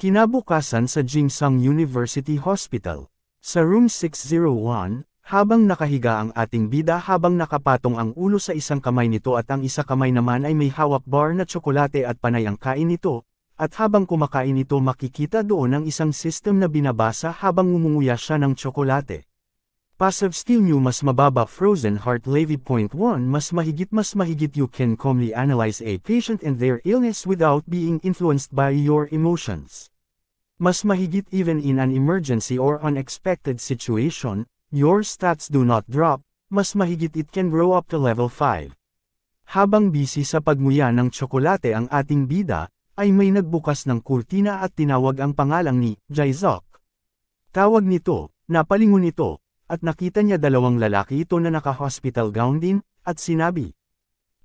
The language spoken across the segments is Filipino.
Kinabukasan sa Jingsang University Hospital. Sa room 601, habang nakahiga ang ating bida habang nakapatong ang ulo sa isang kamay nito at ang isa kamay naman ay may hawak bar na tsokolate at panay ang kain nito, at habang kumakain ito makikita doon ang isang system na binabasa habang ngumunguya siya ng tsokolate. Passive skill nyo mas mababa Frozen Heart Levy. Point 1 Mas mahigit you can calmly analyze a patient and their illness without being influenced by your emotions. Mas mahigit even in an emergency or unexpected situation, your stats do not drop, mas mahigit it can grow up to level 5. Habang busy sa pagmuya ng tsokolate ang ating bida, ay may nagbukas ng kurtina at tinawag ang pangalang ni Jaizok. Tawag nito, napalingon ito, at nakita niya dalawang lalaki ito na naka-hospital gown din, at sinabi,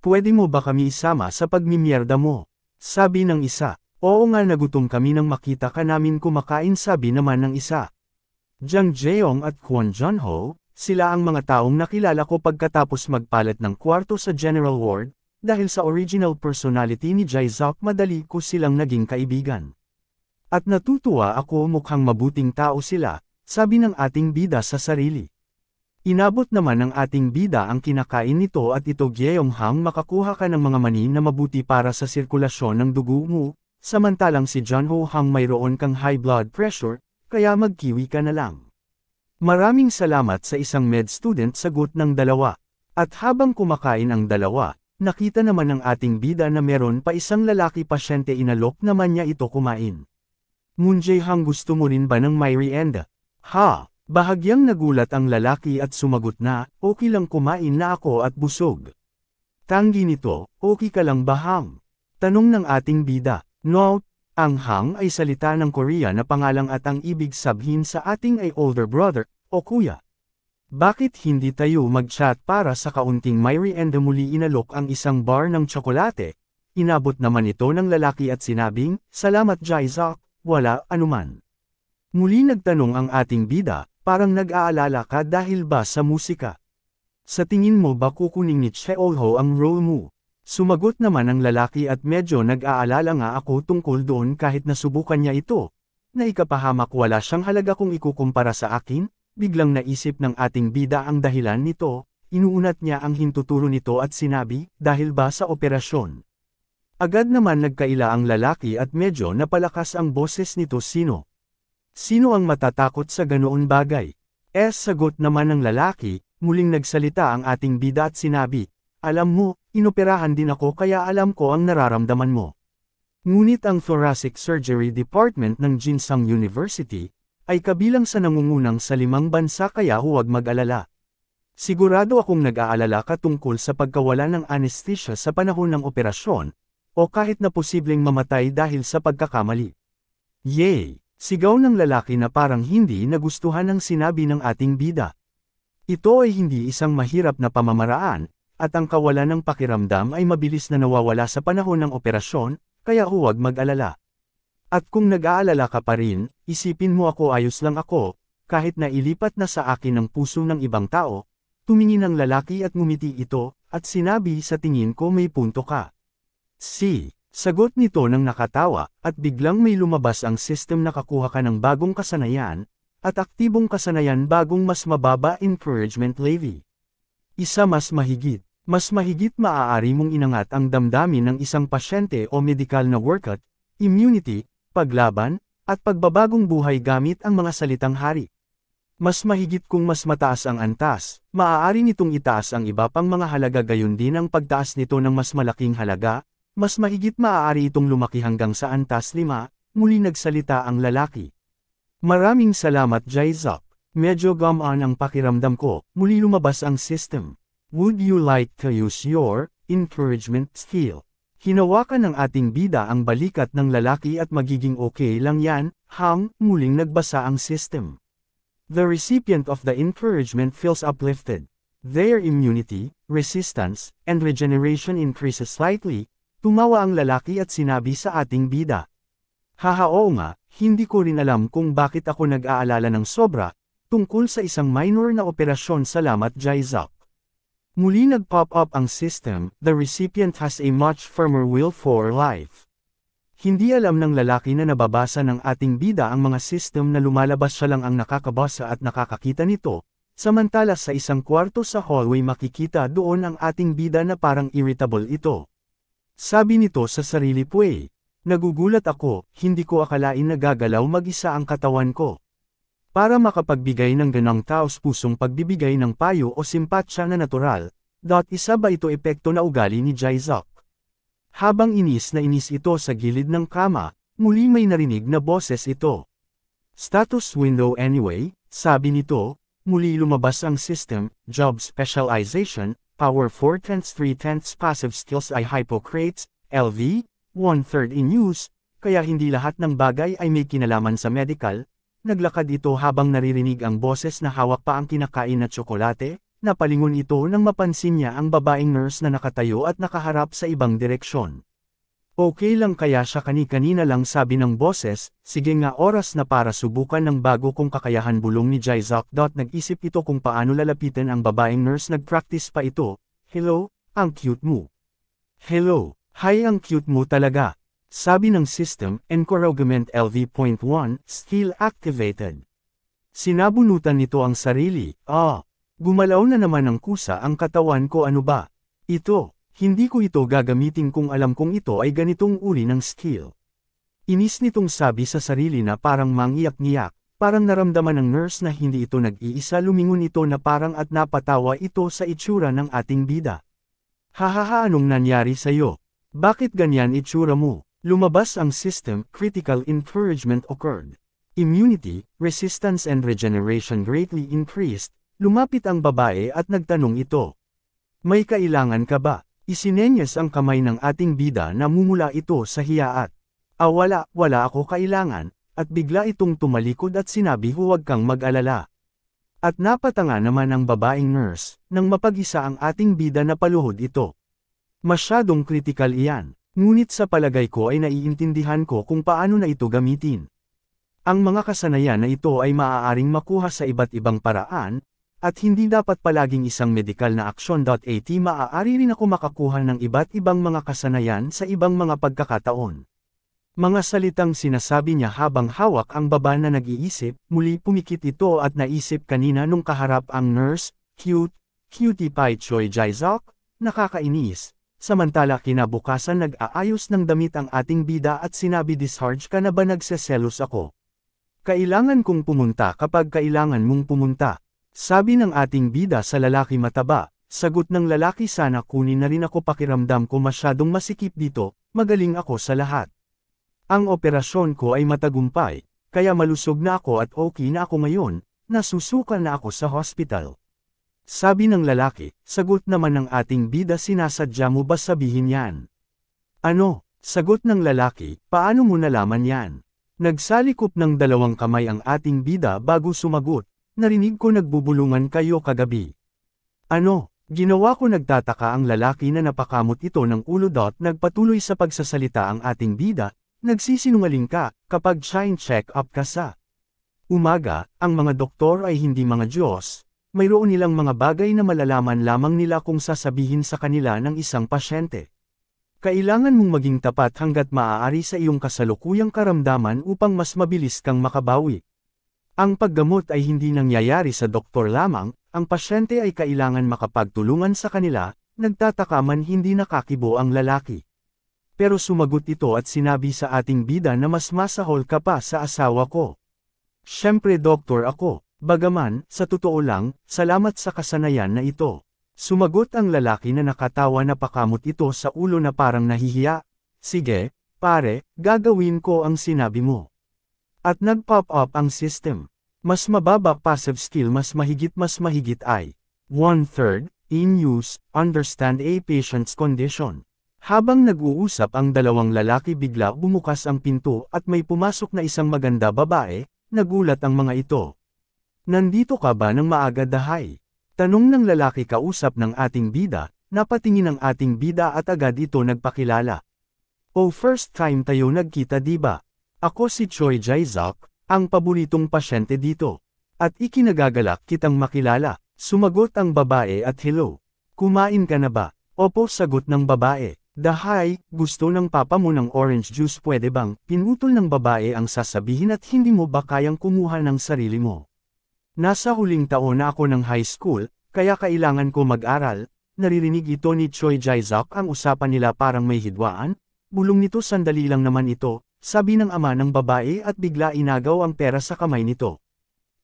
"Pwede mo ba kami isama sa pagmimiyerda mo?" Sabi ng isa, "Oo nga, nagutom kami nang makita ka namin kumakain." Sabi naman ng isa, Jang Jeong at Kwon Junho, sila ang mga taong nakilala ko pagkatapos magpalit ng kwarto sa General Ward, dahil sa original personality ni Jaizok madali ko silang naging kaibigan. At natutuwa ako, mukhang mabuting tao sila, sabi ng ating bida sa sarili. Inabot naman ng ating bida ang kinakain nito at ito Gyeong Hang, makakuha ka ng mga mani na mabuti para sa sirkulasyon ng dugo mo, samantalang si Junho Hang mayroon kang high blood pressure, kaya magkiwi ka na lang. Maraming salamat sa isang med student, sagot ng dalawa. At habang kumakain ang dalawa, nakita naman ng ating bida na meron pa isang lalaki pasyente, inalok naman niya ito kumain. Moon-jae Hang, gusto mo rin ba ng merienda? Ha, bahagyang nagulat ang lalaki at sumagot na, "Okay lang, kumain na ako at busog." Tanggi nito, "Okay ka lang ba Hang?" Tanong ng ating bida. Note, ang Hang ay salita ng Korea na pangalang at ang ibig sabihin sa ating ay older brother, o kuya. Bakit hindi tayo mag-chat para sa kaunting merienda? Muli inalok ang isang bar ng tsokolate. Inabot naman ito ng lalaki at sinabing, "Salamat Jaizok, wala anuman." Muli nagtanong ang ating bida, "Parang nag-aalala ka dahil ba sa musika? Sa tingin mo ba kukunin ni Cheolho ang role mo?" Sumagot naman ang lalaki, "At medyo nag-aalala nga ako tungkol doon kahit nasubukan niya ito. Na ikapahamak wala siyang halaga kung ikukumpara sa akin." Biglang naisip ng ating bida ang dahilan nito, inuunat niya ang hintuturo nito at sinabi, "Dahil ba sa operasyon?" Agad naman nagkaila ang lalaki at medyo napalakas ang boses nito. Sino ang matatakot sa ganoon bagay? Sagot naman ng lalaki. Muling nagsalita ang ating bida at sinabi, "Alam mo, inoperahan din ako kaya alam ko ang nararamdaman mo." Ngunit ang Thoracic Surgery Department ng Jingsang University ay kabilang sa nangungunang sa 5 bansa, kaya huwag mag-alala. Sigurado akong nag-aalala ka tungkol sa pagkawala ng anesthesia sa panahon ng operasyon, o kahit na posibleng mamatay dahil sa pagkakamali. Yay! Sigaw ng lalaki na parang hindi nagustuhan ang sinabi ng ating bida. Ito ay hindi isang mahirap na pamamaraan, at ang kawalan ng pakiramdam ay mabilis na nawawala sa panahon ng operasyon, kaya huwag mag-alala. At kung nag-aalala ka pa rin, isipin mo ako, ayos lang ako, kahit na ilipat na sa akin ang puso ng ibang tao. Tumingin ang lalaki at ngumiti ito, at sinabi, "Sa tingin ko may punto ka." Sagot nito ng nakatawa, at biglang may lumabas ang system. Nakakuha ka ng bagong kasanayan, at aktibong kasanayan bagong mas mababa encouragement levy. Isa mas mahigit maaari mong inangat ang damdamin ng isang pasyente o medikal na workout, immunity, paglaban, at pagbabagong buhay gamit ang mga salitang hari. Mas mahigit kung mas mataas ang antas, maaari nitong itaas ang iba pang mga halaga, gayon din ang pagtaas nito ng mas malaking halaga. Mas mahigit maaari itong lumaki hanggang sa antas 5, muli nagsalita ang lalaki. "Maraming salamat Jaizok, medyo gumaan ang pakiramdam ko." Muli lumabas ang system. "Would you like to use your encouragement skill?" Hinawakan ng ating bida ang balikat ng lalaki at "Magiging okay lang yan, Hang." Muling nagbasa ang system. The recipient of the encouragement feels uplifted. Their immunity, resistance, and regeneration increases slightly. Tumawa ang lalaki at sinabi sa ating bida, Oo nga, hindi ko rin alam kung bakit ako nag-aalala ng sobra, tungkol sa isang minor na operasyon. Salamat Jaizok." Muli nag-pop up ang system. The recipient has a much firmer will for life. Hindi alam ng lalaki na nababasa ng ating bida ang mga system na lumalabas siya lang ang nakakabasa at nakakakita nito, samantala sa isang kwarto sa hallway makikita doon ang ating bida na parang irritable ito. Sabi nito sa sarili puwey. Nagugulat ako, hindi ko akalain na gagalaw mag-isa ang katawan ko. Para makapagbigay ng ganang taos-pusong pagbibigay ng payo o simpatsya na natural, isa ba ito epekto na ugali ni Jae-suk? Habang inis na inis ito sa gilid ng kama, muli may narinig na boses ito. Status window anyway, sabi nito, muli lumabas ang system, job specialization, power 4/3 passive skills ay Hippocrates, LV, 1/3 in use, kaya hindi lahat ng bagay ay may kinalaman sa medical. Naglakad ito habang naririnig ang boses na hawak pa ang kinakain na tsokolate. Napalingon ito nang mapansin niya ang babaeng nurse na nakatayo at nakaharap sa ibang direksyon. Okay lang kaya siya kani-kanina lang sabi ng boses, sige nga oras na para subukan ng bago kong kakayahan bulong ni Jae-suk. Nag-isip ito kung paano lalapitin ang babaeng nurse nag-practice pa ito. Hello, ang cute mo. Hello, hi ang cute mo talaga. Sabi ng system, encouragement LV.1, skill activated. Sinabunutan nito ang sarili, gumalaw na naman ng kusa ang katawan ko ano ba? Ito, hindi ko ito gagamitin kung alam kong ito ay ganitong uri ng skill. Inis nitong sabi sa sarili na parang mangiyak-ngiyak, parang naramdaman ng nurse na hindi ito nag-iisa lumingon ito na parang at napatawa ito sa itsura ng ating bida. Hahaha anong nangyari sa'yo? Bakit ganyan itsura mo? Lumabas ang system, critical encouragement occurred. Immunity, resistance and regeneration greatly increased. Lumapit ang babae at nagtanong ito. May kailangan ka ba? Isinenyas ang kamay ng ating bida na mumula ito sa hiyaat. Wala ako kailangan, at bigla itong tumalikod at sinabi huwag kang mag-alala. At napatanga naman ang babaeng nurse, nang mapag-isa ang ating bida na paluhod ito. Masyadong kritikal iyan, ngunit sa palagay ko ay naiintindihan ko kung paano na ito gamitin. Ang mga kasanayan na ito ay maaaring makuha sa iba't ibang paraan, at hindi dapat palaging isang medikal na aksyon. Maaari rin ako makakuha ng iba't ibang mga kasanayan sa ibang mga pagkakataon. Mga salitang sinasabi niya habang hawak ang baba na nag-iisip, muli pumikit ito at naisip kanina nung kaharap ang nurse, cutie pie Choi Jae-suk, nakakainis. Samantala kinabukasan nag-aayos ng damit ang ating bida at sinabi discharge ka na ba nagseselos ako? Kailangan kong pumunta kapag kailangan mong pumunta. Sabi ng ating bida sa lalaki mataba, sagot ng lalaki sana kunin na rin ako pakiramdam ko masyadong masikip dito, magaling ako sa lahat. Ang operasyon ko ay matagumpay, kaya malusog na ako at okay na ako ngayon, nasusuka na ako sa hospital. Sabi ng lalaki, sagot naman ng ating bida sinasadya mo ba sabihin yan? Ano? Sagot ng lalaki, paano mo nalaman yan? Nagsalikop ng dalawang kamay ang ating bida bago sumagot. Narinig ko nagbubulungan kayo kagabi. Ano? Ginawa ko nagtataka ang lalaki na napakamot ito ng ulo. Nagpatuloy sa pagsasalita ang ating bida, nagsisinungaling ka, kapag shine check up ka sa umaga, ang mga doktor ay hindi mga Diyos, mayroon nilang mga bagay na malalaman lamang nila kung sasabihin sa kanila ng isang pasyente. Kailangan mong maging tapat hanggat maaari sa iyong kasalukuyang karamdaman upang mas mabilis kang makabawi. Ang paggamot ay hindi nangyayari sa doktor lamang, ang pasyente ay kailangan makapagtulungan sa kanila, nagtataka man hindi nakakibo ang lalaki. Pero sumagot ito at sinabi sa ating bida na mas masahol ka pa sa asawa ko. Siyempre doktor ako, bagaman, sa totoo lang, salamat sa kasanayan na ito. Sumagot ang lalaki na nakatawa na pakamot ito sa ulo na parang nahihiya. Sige, pare, gagawin ko ang sinabi mo. At nag-pop up ang system. Mas mababa passive skill mas mahigit ay 1/3, in use, understand a patient's condition. Habang nag-uusap ang dalawang lalaki bigla bumukas ang pinto at may pumasok na isang maganda babae, nagulat ang mga ito. Nandito ka ba ng maaga dahay? Tanong ng lalaki kausap ng ating bida, napatingin ang ating bida at agad ito nagpakilala. Oh first time tayo nagkita diba? Ako si Choi Jae-suk, ang paboritong pasyente dito. At ikinagagalak kitang makilala, sumagot ang babae at hello. Kumain ka na ba? Opo sagot ng babae. Dahay, gusto ng papa mo ng orange juice, pwede bang? Pinutol ng babae ang sasabihin, at hindi mo ba kayang kumuha ng sarili mo? Nasa huling taon na ako ng high school, kaya kailangan ko mag-aral. Naririnig ito ni Choi Jae-seok. Ang usapan nila parang may hidwaan. Bulong nito, sandali lang naman ito, sabi ng ama ng babae, at bigla inagaw ang pera sa kamay nito.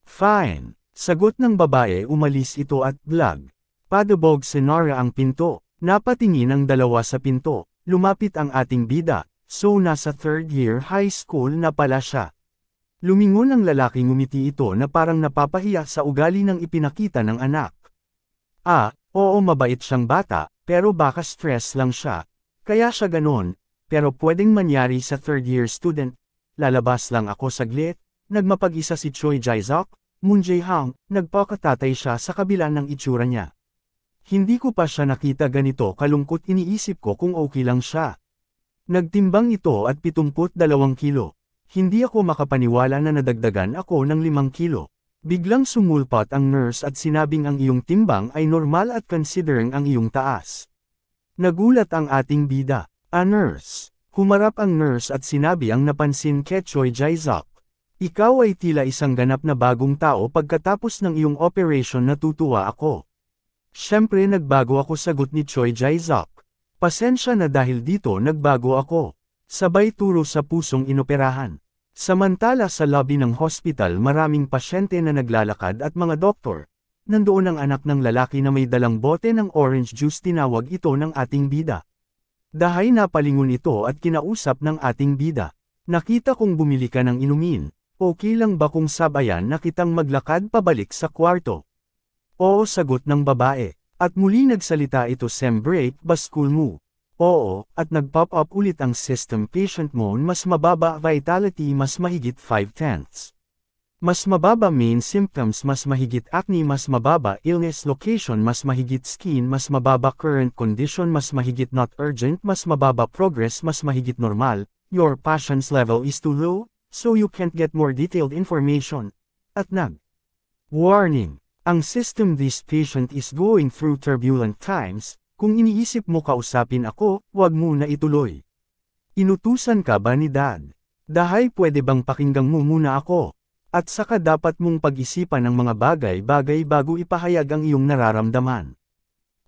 Fine. Sagot ng babae, umalis ito at vlog. Padabog senarya ang pinto. Napatingin ang dalawa sa pinto. Lumapit ang ating bida. So nasa third year high school na pala siya. Lumingon ang lalaki, ngumiti ito na parang napapahiya sa ugali ng ipinakita ng anak. Oo, mabait siyang bata, pero baka stress lang siya. Kaya siya ganon, pero pwedeng manyari sa third year student. Lalabas lang ako saglit. Nagmapag-isa si Choi Jae-seok. Moon Jae-hang, nagpakatatay siya sa kabila ng itsura niya. Hindi ko pa siya nakita ganito kalungkot, iniisip ko kung okay lang siya. Nagtimbang ito at 72 kilo. Hindi ako makapaniwala na nadagdagan ako ng 5 kilo. Biglang sumulpat ang nurse at sinabing ang iyong timbang ay normal at considering ang iyong taas. Nagulat ang ating bida. Nurse. Humarap ang nurse at sinabi ang napansin kay Choi Jae-seok. Ikaw ay tila isang ganap na bagong tao pagkatapos ng iyong operation, natutuwa ako. Siyempre nagbago ako, sagot ni Choi Jae-seok. Pasensya na dahil dito nagbago ako. Sabay turo sa pusong inoperahan. Samantala sa lobby ng hospital, maraming pasyente na naglalakad at mga doktor. Nandoon ang anak ng lalaki na may dalang bote ng orange juice, tinawag ito ng ating bida. Dahay napalingon ito at kinausap ng ating bida. Nakita kong bumili ka ng inumin. Okay lang ba kung sabayan na kitang maglakad pabalik sa kwarto? Oo, sagot ng babae. At muli nagsalita ito, sem break ba school mo? Oo, at nag-pop up ulit ang system patient mo, mas mababa vitality, mas mahigit 5/10. Mas mababa main symptoms, mas mahigit acne, mas mababa illness location, mas mahigit skin, mas mababa current condition, mas mahigit not urgent, mas mababa progress, mas mahigit normal. Your patience level is too low, so you can't get more detailed information. At warning. Ang system, this patient is going through turbulent times. Kung iniisip mo kausapin ako, wag mo na ituloy. Inutusan ka ba ni Dad? Dahay, pwede bang pakinggan mo muna ako? At saka dapat mong pag-isipan ng mga bagay-bagay bago ipahayag ang iyong nararamdaman.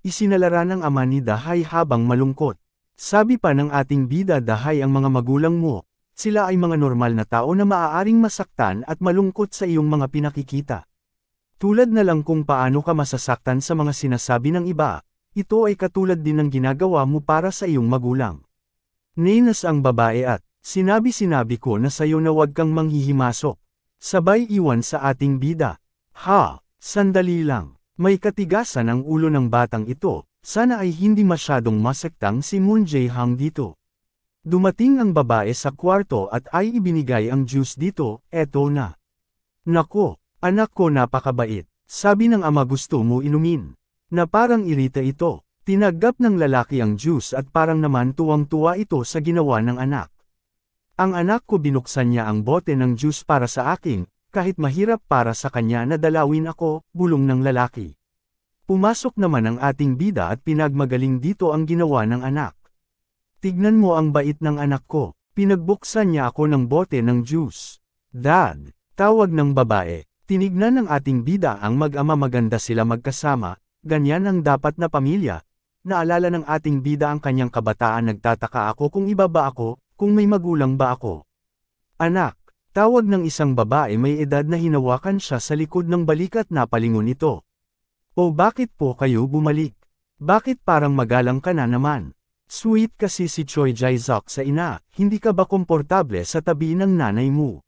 Isinalara ng ama ni Dahay habang malungkot. Sabi pa ng ating bida, Dahay, ang mga magulang mo, sila ay mga normal na tao na maaaring masaktan at malungkot sa iyong mga pinakikita. Tulad na lang kung paano ka masasaktan sa mga sinasabi ng iba, ito ay katulad din ng ginagawa mo para sa iyong magulang. Ninas ang babae at, sinabi ko na sayo na wag kang manghihimasok. Sabay iwan sa ating bida. Sandali lang. May katigasan ang ulo ng batang ito, sana ay hindi masyadong masaktang si Moon Jae-hang dito. Dumating ang babae sa kwarto at ay ibinigay ang juice dito, eto na. Nako, anak ko, napakabait. Sabi ng ama, gusto mo inumin. Na parang irita ito. Tinagap ng lalaki ang juice at parang naman tuwang-tuwa ito sa ginawa ng anak. Ang anak ko, binuksan niya ang bote ng juice para sa akin, kahit mahirap para sa kanya na dalawin ako, bulong ng lalaki. Pumasok naman ang ating bida at pinagmagaling dito ang ginawa ng anak. Tignan mo ang bait ng anak ko. Pinagbuksan niya ako ng bote ng juice. Dad, tawag ng babae. Tinignan ng ating bida ang mag-ama, maganda sila magkasama, ganyan ang dapat na pamilya. Naalala ng ating bida ang kanyang kabataan, nagtataka ako kung iba ba ako, kung may magulang ba ako. Anak, tawag ng isang babae may edad na hinawakan siya sa likod ng balikat, napalingon ito. O bakit po kayo bumalik? Bakit parang magalang ka na naman? Sweet kasi si Choi Jae-seok sa ina, hindi ka ba komportable sa tabi ng nanay mo?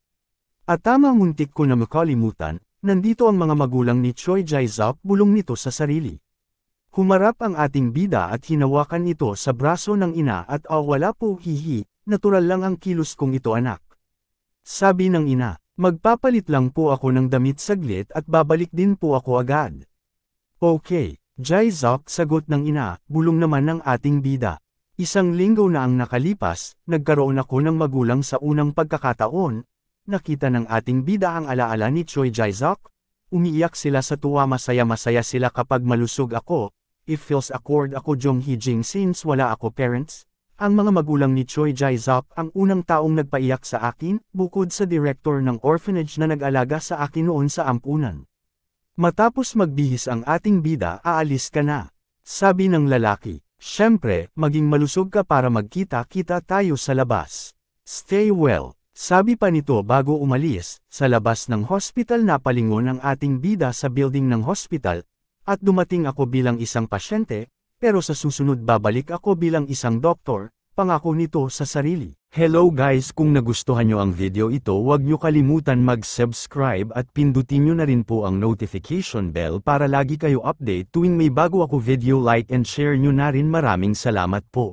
At tama, muntik ko na makalimutan, nandito ang mga magulang ni Choi Jae-seok, bulong nito sa sarili. Humarap ang ating bida at hinawakan ito sa braso ng ina at wala po, hihi, natural lang ang kilos kong ito, anak. Sabi ng ina, magpapalit lang po ako ng damit saglit at babalik din po ako agad. Okay, Jae-seok, sagot ng ina, bulong naman ng ating bida. Isang linggo na ang nakalipas, nagkaroon ako ng magulang sa unang pagkakataon. Nakita ng ating bida ang alaala ni Choi Jae-seok. Umiiyak sila sa tuwa, masaya-masaya sila kapag malusog ako. If feels awkward ako Jong Hee-jing since wala ako parents. Ang mga magulang ni Choi Jae-suk ang unang taong nagpaiyak sa akin, bukod sa director ng orphanage na nag-alaga sa akin noon sa ampunan. Matapos magbihis ang ating bida, aalis ka na. Sabi ng lalaki, syempre, maging malusog ka para magkita-kita tayo sa labas. Stay well. Sabi pa nito bago umalis, sa labas ng hospital napalingon ang ating bida sa building ng hospital, at dumating ako bilang isang pasyente, pero sa susunod babalik ako bilang isang doktor, pangako nito sa sarili. Hello guys, kung nagustuhan nyo ang video ito huwag nyo kalimutan mag-subscribe at pindutin nyo na rin po ang notification bell para lagi kayo update tuwing may bago ako video, like and share nyo na rin. Maraming salamat po.